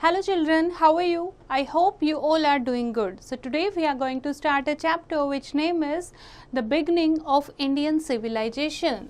Hello children, how are you? I hope you all are doing good. So today we are going to start a chapter which name is The Beginning of Indian Civilization.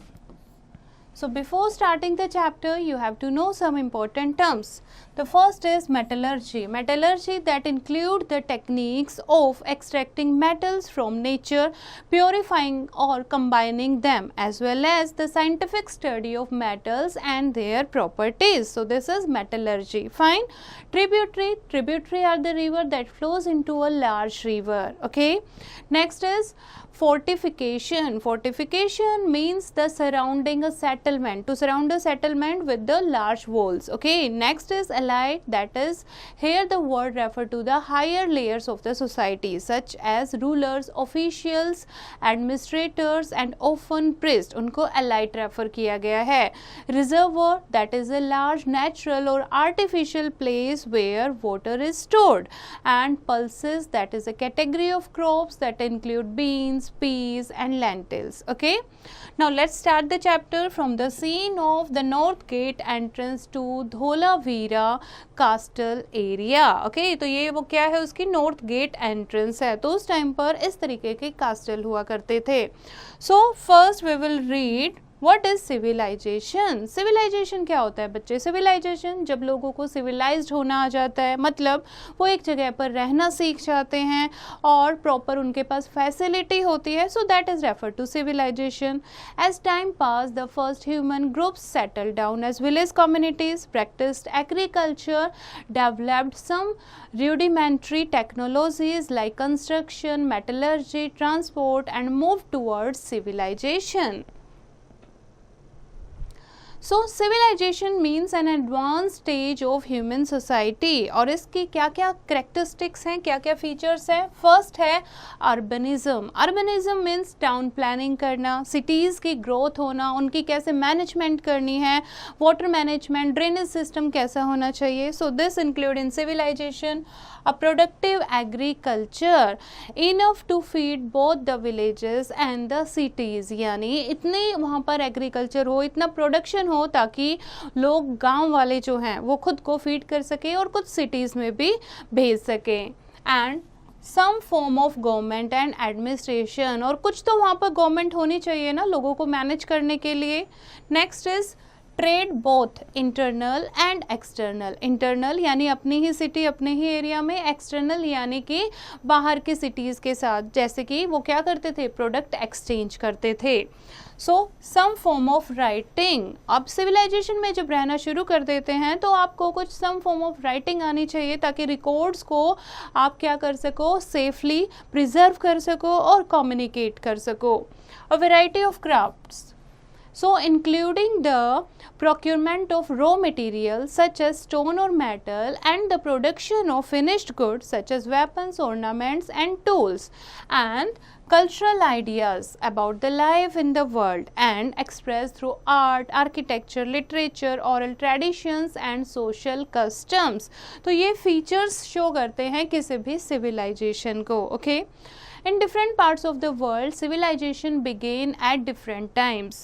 So before starting the chapter, you have to know some important terms. The first is metallurgy. Metallurgy that include the techniques of extracting metals from nature, purifying or combining them, as well as the scientific study of metals and their properties. So this is metallurgy. Fine. Tributary. Tributary are the river that flows into a large river. Okay. Next is fortification. Fortification means the surrounding a settlement, to surround a settlement with the large walls. Okay. Next is elite, that is here the word refer to the higher layers of the society such as rulers, officials, administrators and often priests. उनको elite refer किया गया है. Reservoir, that is a large natural or artificial place where water is stored. And pulses, that is a category of crops that include beans, peas and lentils. Okay, now let's start the chapter from the scene of the north gate entrance to Dholavira castle area. Okay, तो ये वो क्या है, उसकी north gate entrance है. तो उस time पर इस तरीके के कास्टल हुआ करते थे. So first we will read what is civilization. Civilization क्या होता है बच्चे? सिविलाइजेशन जब लोगों को सिविलाइज्ड होना आ जाता है, मतलब वो एक जगह पर रहना सीख जाते हैं और प्रॉपर उनके पास फैसिलिटी होती है. So that is refer to civilization. As time pass the first human groups settle down as village communities, practised agriculture, developed some rudimentary technologies like construction, metallurgy, transport and moved towards civilization. So civilization means an advance stage of human society. और इसकी क्या क्या characteristics हैं, क्या क्या features हैं? First है urbanism. Urbanism means town planning करना, सिटीज़ की ग्रोथ होना, उनकी कैसे मैनेजमेंट करनी है, वाटर मैनेजमेंट, ड्रेनेज सिस्टम कैसा होना चाहिए. So this include in civilization a productive agriculture enough to feed both the villages and the cities. यानी इतने वहाँ पर एग्रीकल्चर हो, इतना प्रोडक्शन हो ताकि लोग गांव वाले जो हैं वो खुद को फीड कर सके और कुछ सिटीज़ में भी भेज सकें. And some form of government and administration, और कुछ तो वहाँ पर गवर्नमेंट होनी चाहिए ना लोगों को मैनेज करने के लिए. Next is trade both internal and external. Internal यानी अपनी ही सिटी अपने ही एरिया में, एक्सटर्नल यानी कि बाहर के सिटीज़ के साथ, जैसे कि वो क्या करते थे, प्रोडक्ट एक्सचेंज करते थे. सो सम फॉर्म ऑफ राइटिंग. अब सिविलाइजेशन में जब रहना शुरू कर देते हैं तो आपको कुछ सम फॉर्म ऑफ राइटिंग आनी चाहिए ताकि रिकॉर्ड्स को आप क्या कर सको, सेफली प्रिजर्व कर सको और कम्युनिकेट कर सको. A variety of crafts, so including the procurement of raw materials such as stone or metal and the production of finished goods such as weapons, ornaments and tools, and cultural ideas about the life in the world and expressed through art, architecture, literature, oral traditions and social customs. तो ये features show करते हैं किसी भी civilization को. Okay, in different parts of the world civilization began at different times.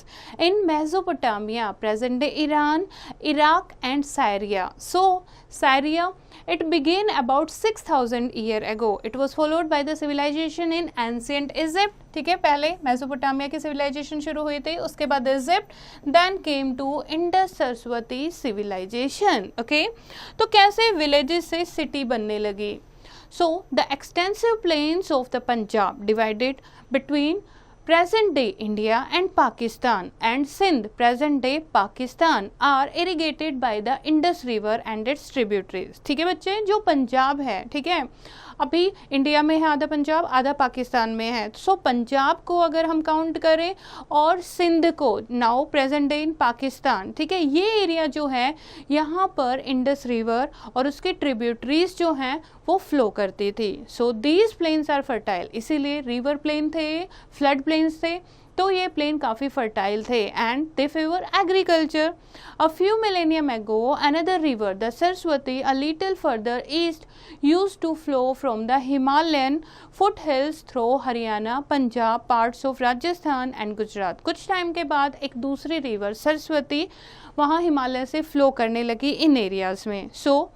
In Mesopotamia, present day Iran, Iraq and Syria. So Syria, it began about 6000 years ago. It was followed by the civilization in ancient Egypt. ठीक है, पहले Mesopotamia की civilisation शुरू हुई थी, उसके बाद Egypt, then came to Indus Saraswati civilization. Okay, तो कैसे विलेजेस से सिटी बनने लगी. So the extensive plains of the Punjab divided between present day India and Pakistan and Sindh present day Pakistan are irrigated by the Indus River and its tributaries. ठीक है बच्चे, जो पंजाब है, ठीक है, अभी इंडिया में है आधा पंजाब, आधा पाकिस्तान में है. सो पंजाब को अगर हम काउंट करें और सिंध को, now present day in Pakistan, ठीक है, ये एरिया जो है यहाँ पर इंडस रिवर और उसके ट्रिब्यूटरीज जो हैं वो फ्लो करती थी. So these plains are fertile, इसीलिए रिवर प्लेन थे, फ्लड प्लेन्स थे, तो ये प्लेन काफ़ी फर्टाइल थे and they favour agriculture. A few millennium ago another river the Saraswati a little further east use to flow from the Himalayan foothills through Haryana, Punjab, parts of Rajasthan and Gujarat. कुछ time के बाद एक दूसरी रिवर सरस्वती वहाँ हिमालय से flow करने लगी इन एरियाज़ में. सो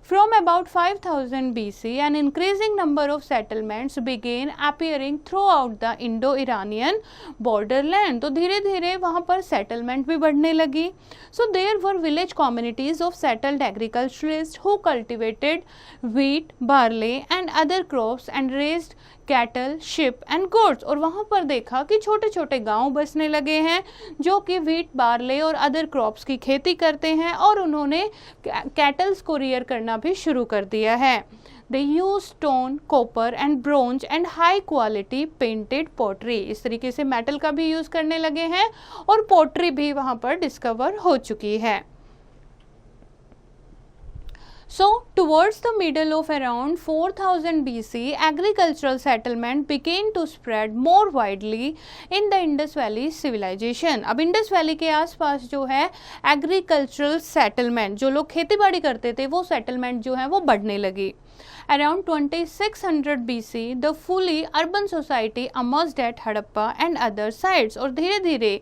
From about 5000 BC, an increasing number of settlements began appearing throughout the Indo-Iranian borderland. तो धीरे धीरे वहाँ पर settlement भी बढ़ने लगी. So there were village communities of settled agriculturists who cultivated wheat, barley and other crops and raised cattle, sheep and goats. और वहाँ पर देखा कि छोटे छोटे गांव बसने लगे हैं जो कि व्हीट, बार्ले और अदर क्रॉप्स की खेती करते हैं और उन्होंने कैटल्स को रियर करना भी शुरू कर दिया है. They use stone, copper and bronze and high quality painted pottery. इस तरीके से मेटल का भी यूज करने लगे हैं और पोट्री भी वहाँ पर डिस्कवर हो चुकी है. So, towards the middle of around 4000 BC, agricultural settlement began to spread more widely in the Indus Valley civilization. अब इंडस वैली के आसपास जो है agricultural settlement, जो लोग खेती बाड़ी करते थे, वो settlement जो है वो बढ़ने लगी. Around 2600 BC, the fully urban society emerged at Harappa and other sites. और धीरे धीरे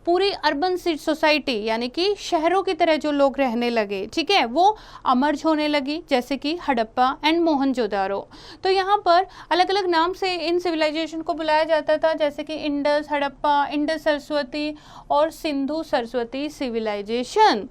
पूरी अर्बन सोसाइटी यानी कि शहरों की तरह जो लोग रहने लगे, ठीक है, वो अमर्ज होने लगी, जैसे कि हड़प्पा एंड मोहनजोदारो. तो यहाँ पर अलग अलग नाम से इन सिविलाइजेशन को बुलाया जाता था, जैसे कि इंडस, हड़प्पा, इंडस सरस्वती और Sindhu Saraswati civilization.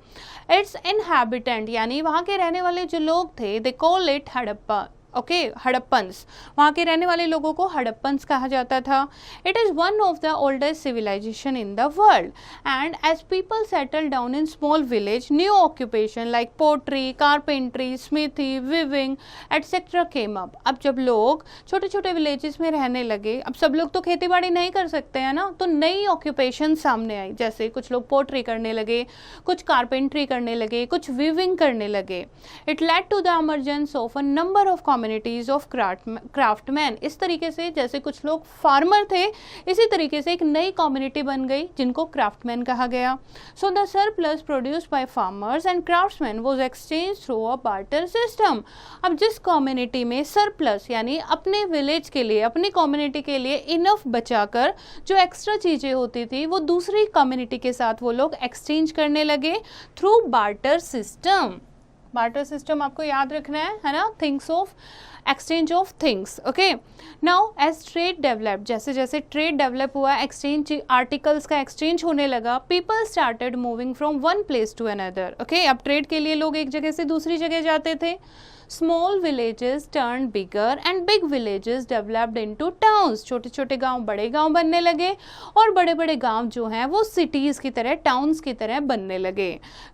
Its inhabitant यानी वहाँ के रहने वाले जो लोग थे, they call it Harappa. Okay, Harappans, वहाँ के रहने वाले लोगों को हड़प्पन्स कहा जाता था. It is one of the oldest civilization in the world and as people settle down in small village, new occupation like pottery, carpentry, smithy, weaving etcetera came up. अब जब लोग छोटे छोटे विलेजेस में रहने लगे, अब सब लोग तो खेती बाड़ी नहीं कर सकते हैं ना, तो नई ऑक्यूपेशन सामने आई, जैसे कुछ लोग पोट्री करने लगे, कुछ कारपेंट्री करने लगे, कुछ विविंग करने लगे. It led to the emergence of a number of communities of craftsman. इस तरीके से जैसे कुछ लोग फार्मर थे, इसी तरीके से एक नई कम्युनिटी बन गई जिनको क्राफ्टमैन कहा गया. So the surplus produced by farmers and craftsman was exchange through a barter system. अब जिस कम्युनिटी में सरप्लस यानी अपने विलेज के लिए, अपनी कम्युनिटी के लिए इनफ बचाकर जो एक्स्ट्रा चीजें होती थी, वो दूसरी कम्युनिटी के साथ वो लोग एक्सचेंज करने लगे through barter system. Barter system आपको याद रखना है ना, things of exchange of things. Okay, now as trade develop, जैसे जैसे ट्रेड डेवलप हुआ, एक्सचेंज आर्टिकल्स का एक्सचेंज होने लगा, people started moving from one place to another. Okay, अब ट्रेड के लिए लोग एक जगह से दूसरी जगह जाते थे. Small villages turn bigger and big villages developed into towns. छोटे छोटे गांव बड़े गांव बनने लगे और बड़े बड़े गांव जो हैं वो सिटीज़ की तरह, टाउन्स की तरह बनने लगे.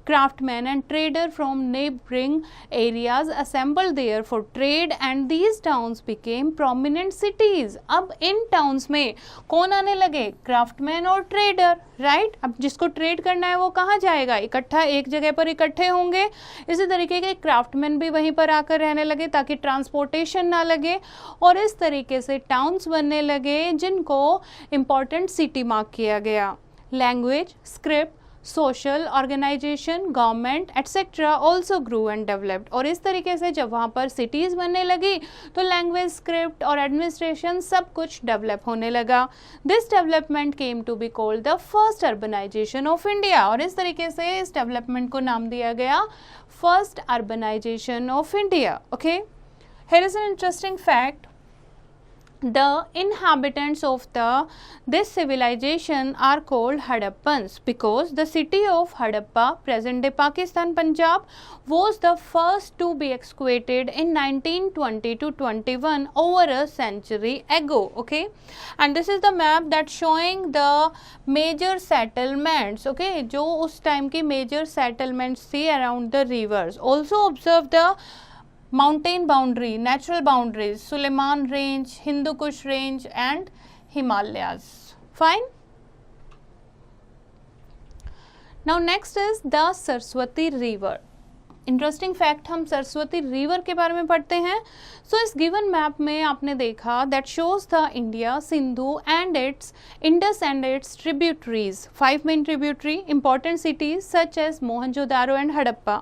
Craftsman and trader from neighbouring areas assembled there for trade and these towns became prominent cities. अब इन टाउन्स में कौन आने लगे? क्राफ्टमैन और ट्रेडर, राइट. अब जिसको ट्रेड करना है वो कहाँ जाएगा? इकट्ठा एक जगह पर इकट्ठे होंगे. इसी तरीके के क्राफ्टमैन भी वहीं पर आकर रहने लगे ताकि ट्रांसपोर्टेशन ना लगे, और इस तरीके से टाउन्स बनने लगे जिनको इंपॉर्टेंट सिटी मार्क किया गया. Language, script, social organization, government etcetera also grew and developed. और इस तरीके से जब वहाँ पर सिटीज़ बनने लगी तो लैंग्वेज, स्क्रिप्ट और एडमिनिस्ट्रेशन सब कुछ डेवलप होने लगा. This development came to be called the first urbanization of India. और इस तरीके से इस डेवलपमेंट को नाम दिया गया first urbanization of India. Okay, here is an interesting fact. The inhabitants of this civilization are called Hadappans because the city of Hadappa, present day Pakistan, Punjab, was the first to be excavated in 1920 to 21, over a century ago. Okay, and this is the map that showing the major settlements. Okay, जो उस time की major settlements थी around the rivers. Also observe the mountain boundary, natural boundaries, Suleiman range, Hindu Kush range and Himalayas. Fine. Now next is the Saraswati river. Interesting fact, हम Saraswati river के बारे में पढ़ते हैं. सो इस गिवन मैप में आपने देखा that shows the India, Sindhu and its Indus and its tributaries. 5 main tributary, important cities such as Mohenjodaro and Harappa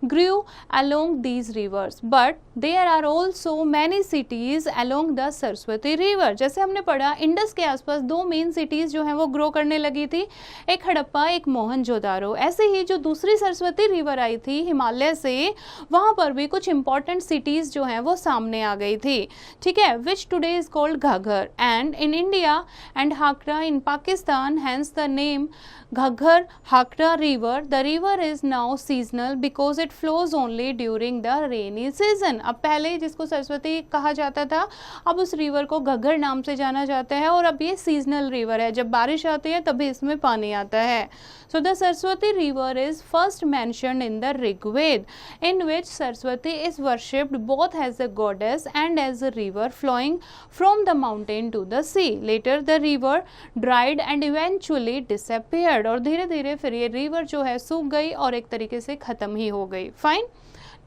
grew along these rivers, but there are also many cities along the Saraswati river. जैसे हमने पढ़ा, Indus के आसपास 2 main cities जो हैं वो grow करने लगी थी, एक हड़प्पा, एक मोहनजोदारो. ऐसे ही जो दूसरी सरस्वती रिवर आई थी हिमालय वजह से वहाँ पर भी कुछ इंपॉर्टेंट सिटीज़ जो हैं वो सामने आ गई थी, ठीक है, which today is called Ghaggar and in India and Hakra in Pakistan, hence the name Ghaggar Hakra river. The river is now seasonal because it flows only during the rainy season. अब पहले जिसको सरस्वती कहा जाता था, अब उस रिवर को घग्गर नाम से जाना जाता है और अब ये सीजनल रिवर है, जब बारिश आती है तभी इसमें पानी आता है. So the Saraswati river is first mentioned in the Rigved, in which Saraswati is worshipped both as a goddess and as a river flowing from the mountain to the sea. Later the river dried and eventually disappeared. और धीरे धीरे फिर ये river जो है सूख गई और एक तरीके से ख़त्म ही हो गई. Fine.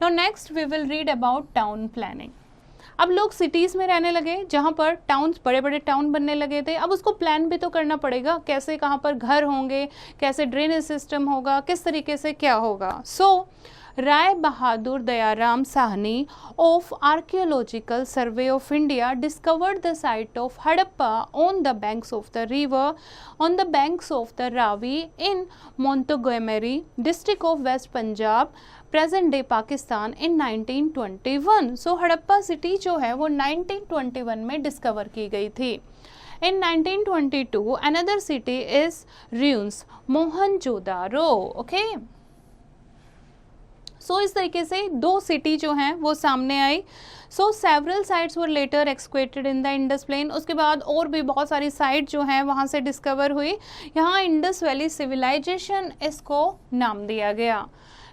Now next we will read about town planning. अब लोग सिटीज़ में रहने लगे जहाँ पर टाउन्स, बड़े बड़े टाउन बनने लगे थे. अब उसको प्लान भी तो करना पड़ेगा, कैसे कहाँ पर घर होंगे, कैसे ड्रेनेज सिस्टम होगा, किस तरीके से क्या होगा. सो Rai Bahadur Dayaram Sahni of Archaeological Survey of India discovered the site of Hadappa on the banks of the river, on the banks of the Ravi in Montgomery district of West Punjab, present day Pakistan in 1921. So Hadappa city जो है वो 1921 में discover की गई थी. In 1922 another city is ruins, Mohenjo-daro. Okay. सो इस तरीके से दो सिटी जो हैं वो सामने आई. So several sites were later excavated in the Indus plain. उसके बाद और भी बहुत सारी साइट जो हैं वहाँ से डिस्कवर हुई. यहाँ इंडस वैली सिविलाइजेशन इसको नाम दिया गया.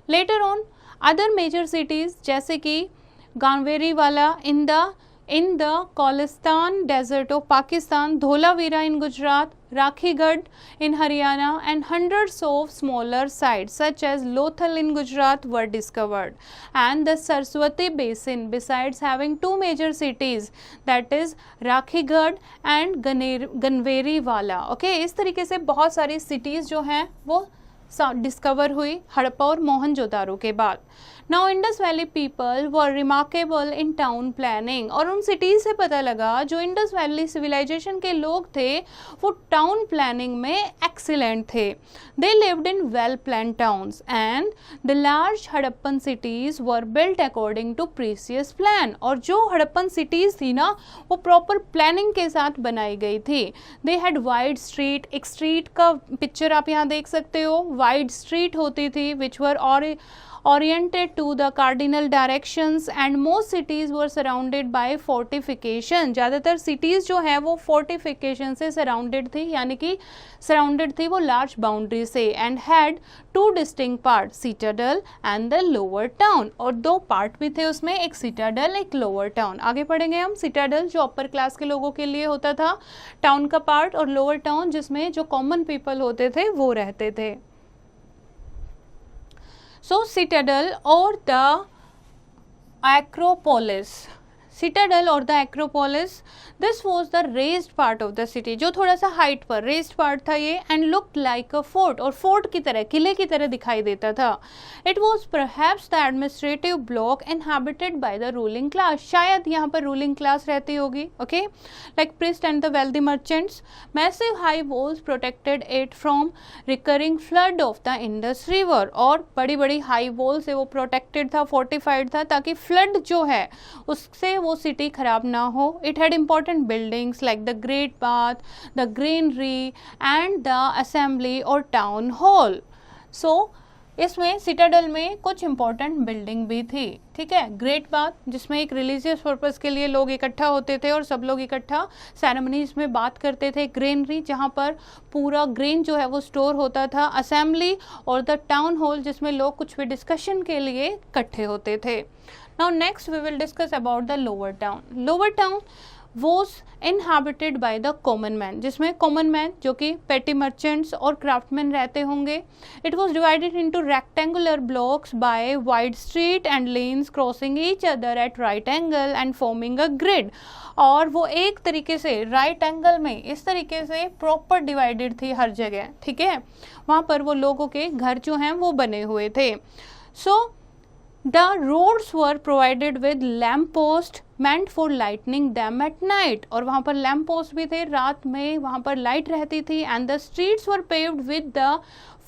Later on other major cities जैसे कि गांवेरीवाला in the Kholistan desert of Pakistan, Dholavira in Gujarat, Rakhigarh in Haryana and hundreds of smaller sites such as Lothal in Gujarat were discovered. And the Saraswati basin, besides having two major cities, that is Rakhigarh and Ganveriwala. Okay, इस तरीके से बहुत सारी cities जो हैं वो discover हुई हड़प्पा और मोहनजोदारो के बाद. Now Indus valley people were remarkable in town planning. और उन सिटीज़ से पता लगा जो इंडस वैली सिविलाइजेशन के लोग थे वो टाउन प्लानिंग में एक्सीलेंट थे. They lived in well plan towns and the large Harappan cities were built according to precious plan. और जो हड़प्पन सिटीज़ थी ना वो प्रॉपर प्लानिंग के साथ बनाई गई थी. They had wide street. एक स्ट्रीट का पिक्चर आप यहाँ देख सकते हो. वाइड स्ट्रीट होती थी विच वर oriented to the cardinal directions and most cities were surrounded by fortification. ज़्यादातर cities जो है वो fortification से surrounded थी, यानी कि surrounded थी वो large boundary से, and had two distinct parts, citadel and the lower town. और दो part भी थे उसमें, एक citadel एक lower town. आगे पढ़ेंगे हम. citadel जो upper class के लोगों के लिए होता था, town का part, और lower town जिसमें जो common people होते थे वो रहते थे. So citadel or the acropolis. Citadel or the acropolis, this was the raised part of the city, जो थोड़ा सा हाइट पर raised part था ये, and looked like a fort, और फोर्ट की तरह, किले की तरह दिखाई देता था. It was perhaps the administrative block inhabited by the ruling class. शायद यहाँ पर ruling class रहती होगी. Okay, like priest and the wealthy merchants. Massive high walls protected it from recurring flood of the Indus River. और बड़ी बड़ी high walls से वो protected था, fortified था, ताकि flood जो है उससे वो सिटी खराब ना हो. It had important buildings like the great bath, the granary and the assembly और टाउन हॉल. सो इसमें सिटाडल में कुछ इंपॉर्टेंट बिल्डिंग भी थी. ठीक है, ग्रेट बाथ जिसमें एक रिलीजियस पर्पस के लिए लोग इकट्ठा होते थे और सब लोग इकट्ठा सेरेमनीज में बात करते थे. ग्रेनरी जहाँ पर पूरा ग्रेन जो है वो स्टोर होता था. असेंबली और द टाउन हॉल जिसमें लोग कुछ भी डिस्कशन के लिए इकट्ठे होते थे. Now next we will discuss about the lower town. Lower town was inhabited by the common man, जिसमें common man जो कि petty merchants और craftsmen रहते होंगे. It was divided into rectangular blocks by wide street and lanes crossing each other at right angle and forming a grid. और वो एक तरीके से right angle में इस तरीके से proper divided थी हर जगह. ठीक है, वहाँ पर वो लोगों के घर जो हैं वो बने हुए थे. So the roads were provided with lamp post meant for lightning them at night. और वहाँ पर लैम्प पोस्ट भी थे, रात में वहाँ पर लाइट रहती थी. and the streets were paved with the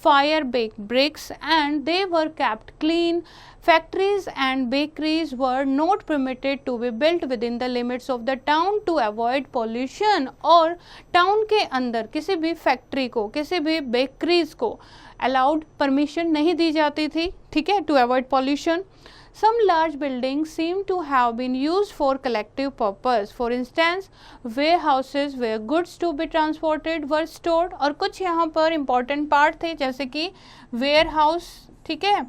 fire baked bricks, and they were kept clean. Factories and bakeries were not permitted to be built within the limits of the town to avoid pollution. और town के अंदर किसी भी factory को, किसी भी bakeries को allowed permission नहीं दी जाती थी, ठीक है, to avoid pollution. Some large buildings seem to have been used for collective purpose. For instance, warehouses where goods to be transported were stored. और कुछ यहाँ पर important part थे, जैसे कि warehouse, ठीक है,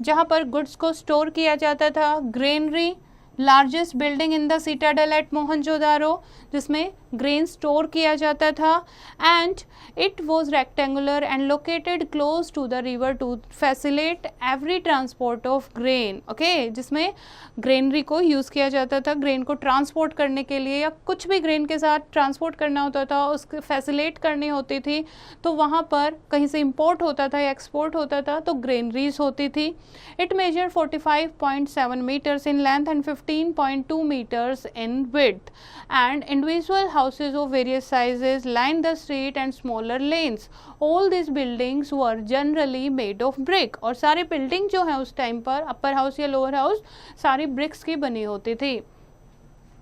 जहाँ पर गुड्स को स्टोर किया जाता था. Granary, largest building in the citadel at Mohenjodaro, जिसमें ग्रेन स्टोर किया जाता था. And it was rectangular and located close to the river to facilitate every transport of grain. Okay, जिसमें ग्रेनरी को यूज़ किया जाता था ग्रेन को ट्रांसपोर्ट करने के लिए, या कुछ भी ग्रेन के साथ ट्रांसपोर्ट करना होता था, उसको फैसिलिटेट करनी होती थी, तो वहाँ पर कहीं से इंपोर्ट होता था या एक्सपोर्ट होता था तो ग्रेनरीज होती थी. It measure 45.7 metres in length and 15.2 meters in width, and individual houses of various sizes lined the street and smaller lanes. All these buildings were generally made of brick. और सारी building जो है उस time पर, upper house या lower house, सारी BRICS की बनी होती थी.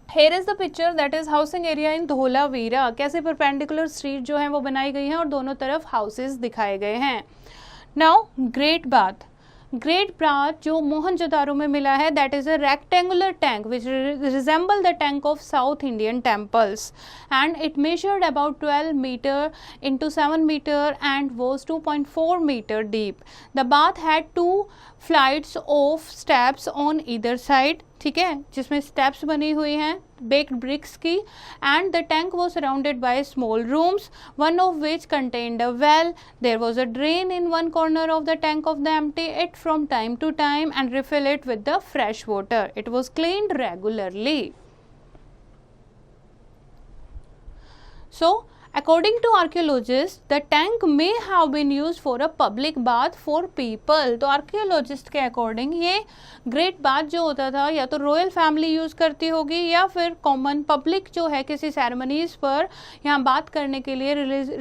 Here is the picture, that is housing area in Dholavira. कैसे परपेंडिकुलर स्ट्रीट जो है वो बनाई गई है और दोनों तरफ हाउसेज दिखाए गए हैं. Now great bath. Great bath जो मोहनजोदारो में मिला है, that is a rectangular tank which resemble the tank of south Indian temples, and it measured about 12 metre into 7 metre and was 2.4 metre deep. The bath had 2 flights of steps on either side, ठीक है, जिसमें steps बनी हुई हैं baked bricks की. And the tank was surrounded by small rooms, one of which contained a well. There was a drain in one corner of the tank of the empty it from time to time and refill it with the fresh water. It was cleaned regularly. So, according to archaeologists, the tank may have been used for a public bath for people. तो archaeologist के according ये great bath जो होता था या तो royal family use करती होगी या फिर common public जो है किसी ceremonies पर यहाँ बात करने के लिए,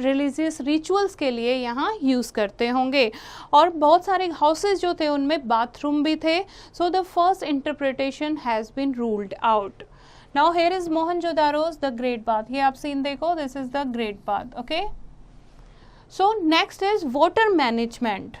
religious rituals के लिए यहाँ यूज़ करते होंगे. और बहुत सारे houses जो थे उनमें bathroom भी थे. So the first interpretation has been ruled out. Now here is Mohenjo-daro's the Great Bath. ये आप सीन देखो, this is the Great Bath. Okay. So next is water management.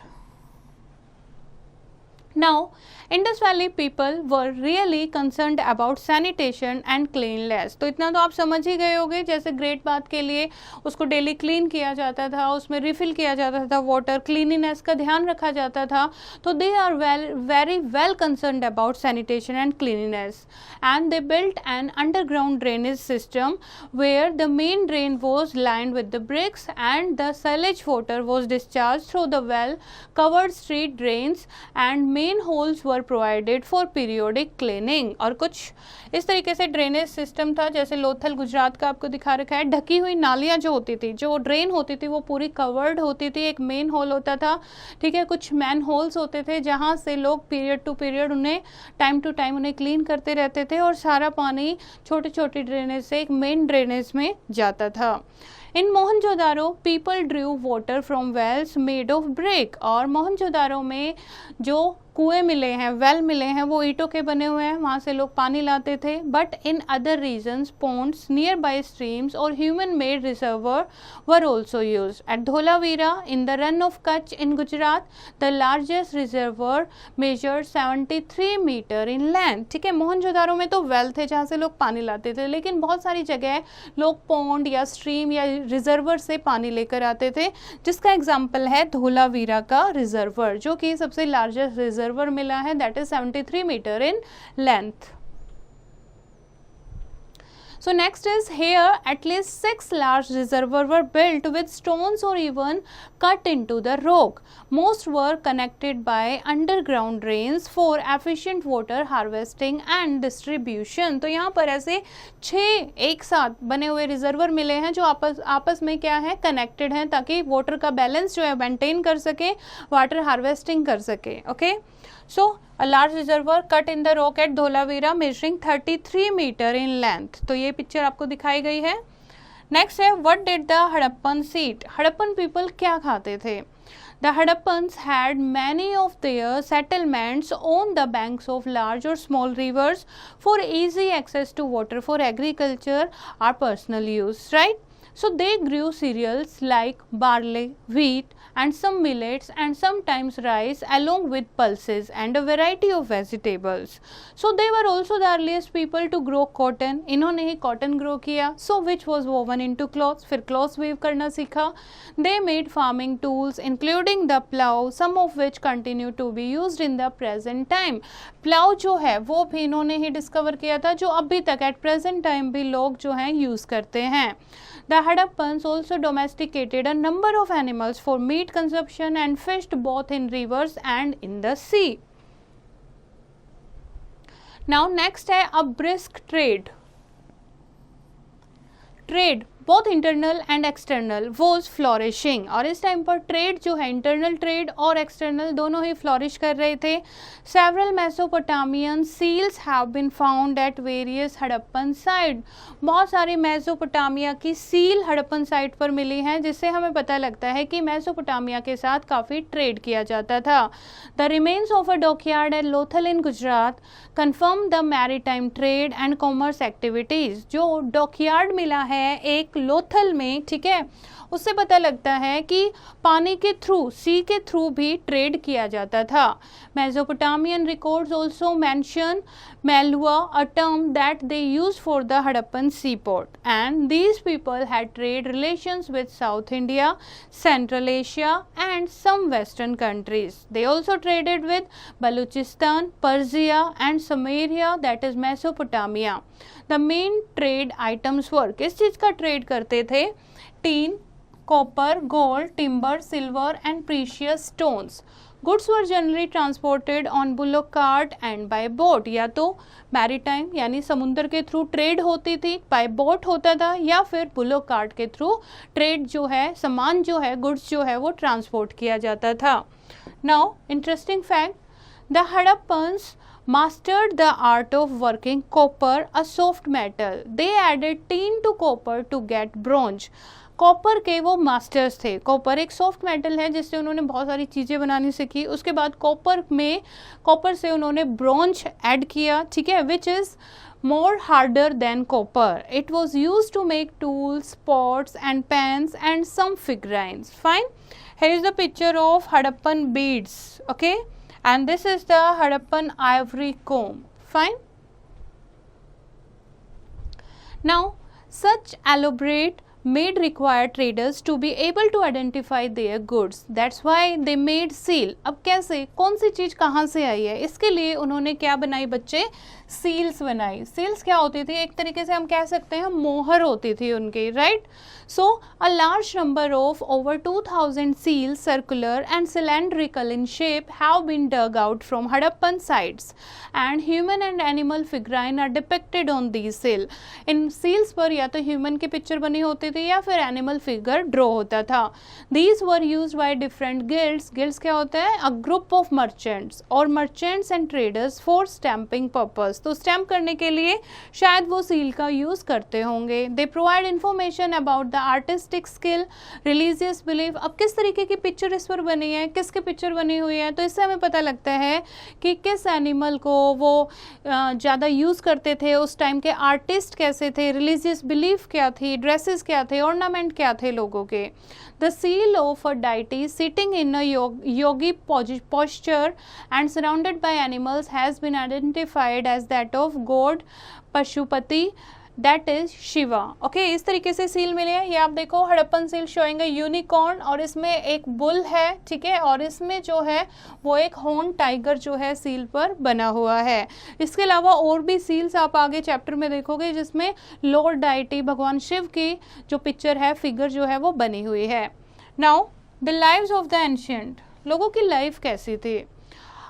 Now, Indus Valley people were really concerned about sanitation and cleanliness. तो इतना तो आप समझ ही गए होंगे, जैसे ग्रेट बाथ के लिए उसको डेली क्लीन किया जाता था, उसमें रिफिल किया जाता था वाटर, क्लीनिनेस का ध्यान रखा जाता था. तो they are very well concerned about sanitation and cleanliness, and they built an underground drainage system where the main drain was lined with the bricks and the sullage water was discharge through the well covered street drains and manhole were provided for periodic cleaning. और कुछ इस तरीके से drainage system था, जैसे लोथल गुजरात का आपको दिखा रखा है. ढकी हुई नालियाँ जो होती थी, जो ड्रेन होती थी वो पूरी कवर्ड होती थी. एक मेन होल होता था, ठीक है, कुछ मैन होल्स होते थे जहाँ से लोग पीरियड टू पीरियड उन्हें टाइम टू टाइम उन्हें क्लीन करते रहते थे, और सारा पानी छोटी छोटी ड्रेनेज से एक मेन ड्रेनेज में जाता था. In Mohenjodaro people drew water from wells made of brick. और मोहनजोदारो में जो कुएं मिले हैं, वेल मिले हैं, वो ईंटों के बने हुए हैं, वहाँ से लोग पानी लाते थे. But in other regions ponds nearby streams और human made reservoir were also used. At Dholavira in the Rann of Kutch in Gujarat the largest reservoir measured 73 metre in length. ठीक है, मोहनजोदारो में तो वेल थे जहाँ से लोग पानी लाते थे, लेकिन बहुत सारी जगह लोग पोन्ड या स्ट्रीम या रिजर्वर से पानी लेकर आते थे, जिसका एग्जाम्पल है धोलावीरा का रिजर्वर, जो कि सबसे लार्जेस्ट रिजर्वर मिला है, that is 73 metre in length. So next is here at least 6 large reservoirs were built with stones or even cut into the rock. Most were connected by underground drains for efficient water harvesting and distribution. तो यहाँ पर ऐसे 6 एक साथ बने हुए reservoir मिले हैं जो आपस में क्या है, कनेक्टेड हैं, ताकि वाटर का बैलेंस जो है मेंटेन कर सके, वाटर हार्वेस्टिंग कर सके. Okay, so a large reservoir cut in the rock at Dholavira measuring 33 metre in length. तो ये पिक्चर आपको दिखाई गई है. नेक्स्ट है what did the Harappan eat. Harappan people क्या खाते थे. The Hadappans had many of their settlements on the banks of large or small rivers for easy access to water for agriculture or personal use, right? So they grew cereals like barley, wheat and some millets and sometimes rice along with pulses and a variety of vegetables. So they were also the earliest people to grow cotton. इन्होंने ही cotton grow किया, so which was woven into cloths. फिर cloths weave करना सीखा. They made farming tools including the plow, some of which continue to be used in the present time. Plow जो है वो भी इन्होंने ही डिस्कवर किया था, जो अभी तक at present time भी लोग जो हैं यूज़ करते हैं. The Hadappans also domesticated a number of animals for meat consumption and fished both in rivers and in the sea. Now next है a brisk trade. Trade both internal and external was flourishing. और इस time पर trade जो है internal trade और external दोनों ही flourish कर रहे थे. Several Mesopotamian seals have been found at various Harappan site. बहुत सारी मेसोपोटामिया की सील हड़प्पन साइट पर मिली हैं, जिससे हमें पता लगता है कि मेसोपोटामिया के साथ काफ़ी ट्रेड किया जाता था. The remains of a dockyard at Lothal in Gujarat confirm the maritime trade and commerce activities. जो डॉकयार्ड मिला है एक लोथल में, ठीक है, उससे पता लगता है कि पानी के थ्रू, सी के थ्रू भी ट्रेड किया जाता था. Mesopotamian records also mention Meluhha, a term that they use for the Harappan sea port, and these people had trade relations with south India, central Asia and some western countries. They also traded with Baluchistan, Persia and Sumeria, that is Mesopotamia. The main trade items were, किस चीज़ का trade करते थे? Tin, copper, gold, timber, silver and precious stones. Goods were generally transported on bullock cart and bye boat. या तो maritime यानी समुद्र के थ्रू ट्रेड होती थी, बाय बोट होता था, या फिर बुलोक कार्ट के थ्रू ट्रेड जो है, सामान जो है, गुड्स जो है वो ट्रांसपोर्ट किया जाता था. Now interesting fact, the Harappans mastered the art of working copper, a soft metal. They added tin to copper to get bronze. Copper के वो मास्टर्स थे. कॉपर एक सॉफ्ट मेटल है जिससे उन्होंने बहुत सारी चीज़ें बनानी सीखी. उसके बाद कॉपर से उन्होंने ब्रॉन्ज ऐड किया, ठीक है, which is more harder than copper. It was used to make tools, pots and pans and some figurines. Fine. Here is the picture of Hadappan beads. Okay. And this is the Hadappan ivory comb. Fine. Now, such elaborate made require traders to be able to identify their goods. That's why they made seal. अब कैसे, कौन सी चीज़ कहाँ से आई है, इसके लिए उन्होंने क्या बनाई बच्चे? सील्स बनाई. सील्स क्या होती थी? एक तरीके से हम कह सकते हैं मोहर होती थी उनकी, right? So a large number of over 2000 seals, circular and cylindrical in shape, have been dug out from Hadappan sites, and human and animal figurine are depicted on these seal. In seals पर या तो human की picture बनी होती थी या फिर animal figure draw होता था. These were used by different guilds. Guilds क्या होता है? A group of merchants और merchants and traders for stamping purpose. तो स्टैम्प करने के लिए शायद वो सील का यूज़ करते होंगे. They provide information about the artistic skill, religious belief. अब किस तरीके की पिक्चर इस पर बनी है, किसकी पिक्चर बनी हुई है, तो इससे हमें पता लगता है कि किस एनिमल को वो ज़्यादा यूज़ करते थे, उस टाइम के आर्टिस्ट कैसे थे, रिलीजियस बिलीफ क्या थी, ड्रेसेस क्या थे, ऑर्नामेंट क्या थे लोगों के. The seal of a deity sitting in a Yogi posture and surrounded by animals has been identified as that of god Pashupati, that is Shiva. Okay, इस तरीके से सील मिले हैं. ये आप देखो हड़प्पन सील शोएंगे यूनिकॉर्न, और इसमें एक बुल है, ठीक है, और इसमें जो है वो एक हॉर्न टाइगर जो है सील पर बना हुआ है. इसके अलावा और भी सील्स आप आगे चैप्टर में देखोगे जिसमें लॉर्ड डाइटी, भगवान शिव की जो पिक्चर है, फिगर जो है वो बनी हुई है. Now the lives of the ancient, लोगों की लाइफ कैसी थी?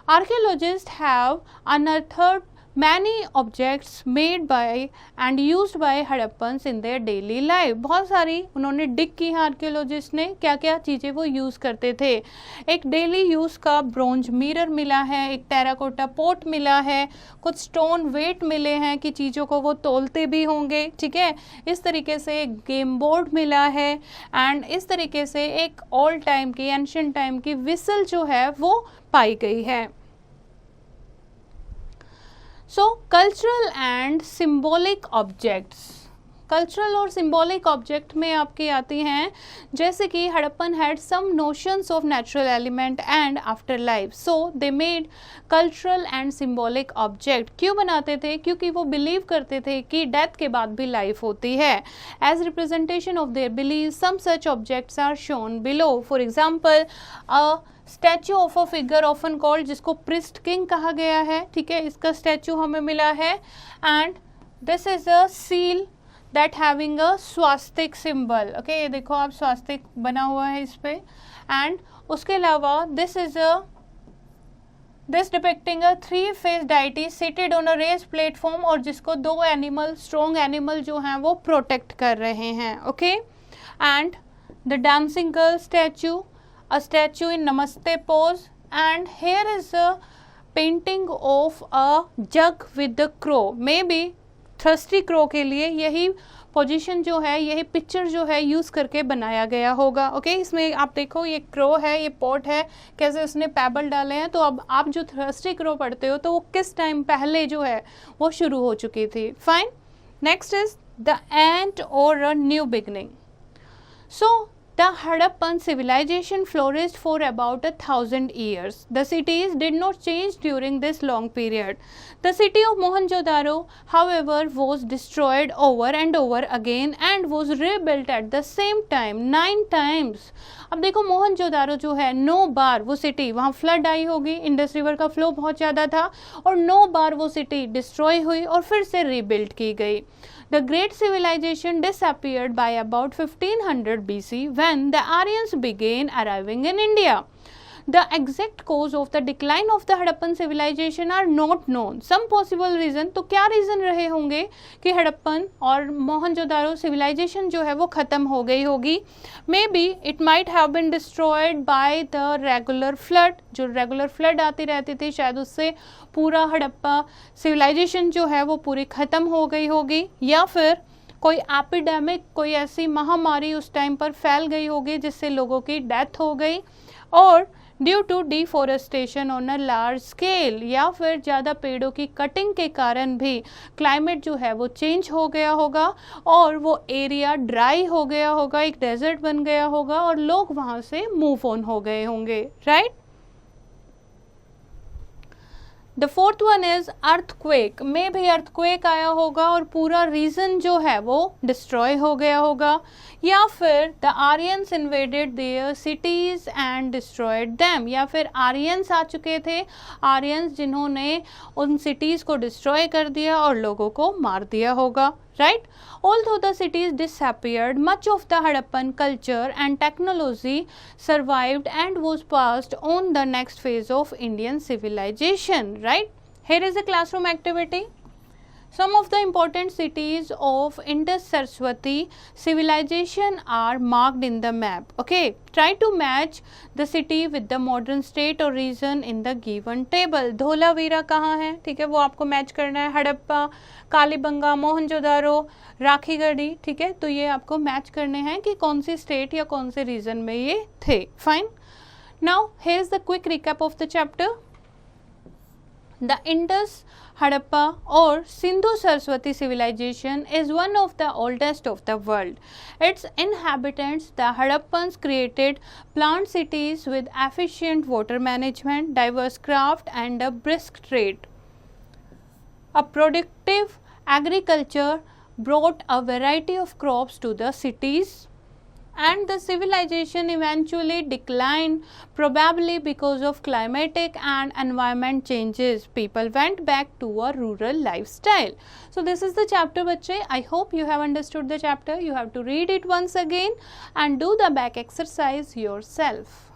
Archaeologist have अनअर्थड many objects made by and used by Harappans in their daily life। बहुत सारी उन्होंने डिग की हैं आर्कियोलॉजिस्ट ने, क्या क्या चीज़ें वो यूज़ करते थे। एक डेली यूज़ का ब्रोंज मिरर मिला है, एक टेराकोटा पॉट मिला है, कुछ स्टोन वेट मिले हैं कि चीज़ों को वो तोलते भी होंगे, ठीक है। इस तरीके से एक गेम बोर्ड मिला है एंड इस तरीके से एक ओल्ड टाइम की एंशिएंट टाइम की विसल जो है वो पाई गई है। So cultural and symbolic objects, cultural और सिंबॉलिक ऑब्जेक्ट में आपकी आती हैं जैसे कि Harappan had some notions of natural element and afterlife, so they made cultural and symbolic object. क्यों बनाते थे? क्योंकि वो बिलीव करते थे कि डेथ के बाद भी लाइफ होती है। As representation of their belief some such objects are shown below. For example statue of a figure often called, जिसको प्रिस्ट किंग कहा गया है, ठीक है, इसका स्टैचू हमें मिला है। And this is a seal that having a swastika symbol, okay, ये देखो आप स्वास्तिक बना हुआ है इस पे। एंड उसके अलावा this depicting a 3-faced deity seated on a raised platform, और जिसको दो एनिमल, स्ट्रॉन्ग एनिमल जो हैं वो प्रोटेक्ट कर रहे हैं, okay. And the dancing girl statue, a statue in namaste pose, and here is a painting of a jug with the crow, maybe thirsty crow के लिए यही पोजीशन जो है, यही पिक्चर जो है यूज़ करके बनाया गया होगा, ओके। इसमें आप देखो ये क्रो है, ये पॉट है, कैसे उसने पैबल डाले हैं। तो अब आप जो थर्स्टी क्रो पढ़ते हो तो वो किस टाइम पहले जो है वो शुरू हो चुकी थी। Fine, next is the end और a new beginning. So the Harappan civilization flourished for about 1,000 years. The cities did not change during this long period. The city of Mohenjo-daro, however, was destroyed over and over again and was rebuilt at the same time 9 times. अब देखो मोहनजोदारो जो है 9 बार वो city, वहाँ flood आई होगी, Indus river का flow बहुत ज़्यादा था, और 9 बार वो सिटी डिस्ट्रॉय हुई और फिर से रीबिल्ड की गई। The great civilization disappeared by about 1500 BC when the Aryans began arriving in India. The exact cause of the decline of the Harappan civilization are not known. Some possible reason, तो क्या reason रहे होंगे कि हड़प्पन और Mohenjodaro civilisation जो है वो ख़त्म हो गई होगी। Maybe it might have been destroyed by the regular flood, जो रेगुलर फ्लड आती रहती थी, शायद उससे पूरा हड़प्पा सिविलाइजेशन जो है वो पूरी ख़त्म हो गई होगी, या फिर कोई एपिडेमिक, कोई ऐसी महामारी उस टाइम पर फैल गई होगी जिससे लोगों की डेथ हो गई, और due to deforestation on a large scale, या फिर ज़्यादा पेड़ों की कटिंग के कारण भी क्लाइमेट जो है वो चेंज हो गया होगा और वो एरिया ड्राई हो गया होगा, एक डेजर्ट बन गया होगा और लोग वहाँ से मूव ऑन हो गए होंगे, right. The fourth one is earthquake, में भी अर्थक्वेक आया होगा और पूरा रीजन जो है वो डिस्ट्रॉय हो गया होगा, या फिर the Aryans invaded their cities and destroyed them, या फिर आर्यंस आ चुके थे, आर्यंस जिन्होंने उन सिटीज को डिस्ट्रॉय कर दिया और लोगों को मार दिया होगा, right? Although the cities disappeared, much of the Harappan culture and technology survived and was passed on the next phase of Indian civilization, right? Here is a classroom activity. Some of the important cities of Indus-Saraswati civilization are marked in the map. Okay, try to match the city with the modern state or region in the given table. Dholavira कहाँ है? ठीक है, वो आपको match करना है। हड़प्पा, कालीबंगा, मोहनजोदारो, राखीगढ़ी, ठीक है, तो ये आपको मैच करने हैं कि कौन सी स्टेट या कौन से रीजन में ये थे। Fine, now here is the quick recap of the chapter. The Indus, Harappa or Sindhu-Saraswati civilization is one of the oldest of the world. Its inhabitants, the Harappans, created planned cities with efficient water management, diverse craft and a brisk trade. A productive agriculture brought a variety of crops to the cities, and the civilization eventually declined, probably because of climatic and environment changes. People went back to a rural lifestyle. So this is the chapter, bachche. I hope you have understood the chapter. You have to read it once again and do the back exercise yourself.